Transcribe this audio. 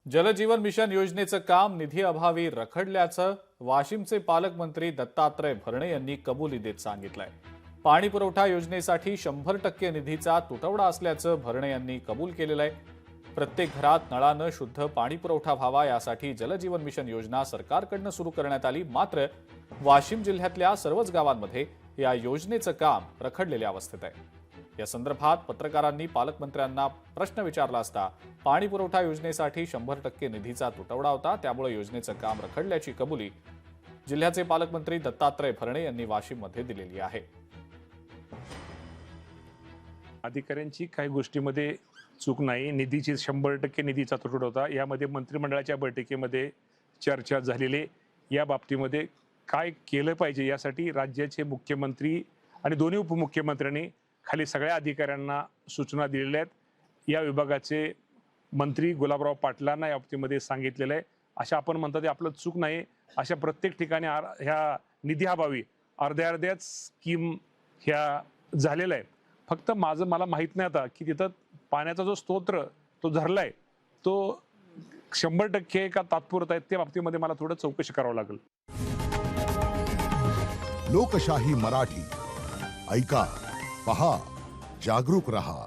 जलजीवन mission योजनेचं काम निधी अभावी रखडल्याचं वाशिमचे पालकमंत्री दत्तात्रय भरणे यांनी कबुली देत सांगितलंय। पाणी पुरवठा योजनेसाठी 100% निधीचा तुटवडा असल्याचं भरणे यांनी कबूल केलेलं आहे। प्रत्येक घरात नळानं शुद्ध पाणी पुरवठा व्हावा यासाठी जलजीवन मिशन योजना सरकारकडून सुरू करण्यात आली। मात्र वाशिम जिल्ह्यातल्या सर्वच गावांमध्ये या योजनेचं काम रखडलेल्या अवस्थेत आहे। या संदर्भात पत्रकारांनी पालकमंत्र्यांना प्रश्न विचारला असता पाणी पुरवठा योजनेसाठी 100% निधीचा तुटवडा होता, त्यामुळे योजनेचं काम रखडल्याची कबुली जिल्ह्याचे पालकमंत्री दत्तात्रय भरणे यांनी वाशिममध्ये दिलेली आहे। अधिकाऱ्यांची काही गोष्टीमध्ये चूक नाही, निधीची 100% निधीचा तुटवडा होता। यामध्ये मंत्रिमंडळाच्या बैठकीमध्ये चर्चा झालेली, या बाबतीमध्ये काय केलं पाहिजे यासाठी राज्याचे मुख्यमंत्री आणि दोन्ही उपमुख्यमंत्र्यांनी खाली सगळ्या अधिकाऱ्यांना सूचना दिलेल्या आहेत। या विभागाचे मंत्री गुलाबराव पाटलांना या बाबतीमध्ये सांगितलेलं आहे। अशा आपण म्हणतो ते आपलं चूक नाही, अशा प्रत्येक ठिकाणी ह्या निधी अभावी अर्ध्याच स्कीम ह्या झालेल्या आहेत। फक्त मला माहित नाही आता की तिथं पाण्याचा जो स्तोत्र तो धरलाय तो 100% का तात्पुरता आहे, त्या बाबतीमध्ये मला थोडं चौकशी करावं लागेल। लोकशाही मराठी ऐका, पहा, जागरूक रहा।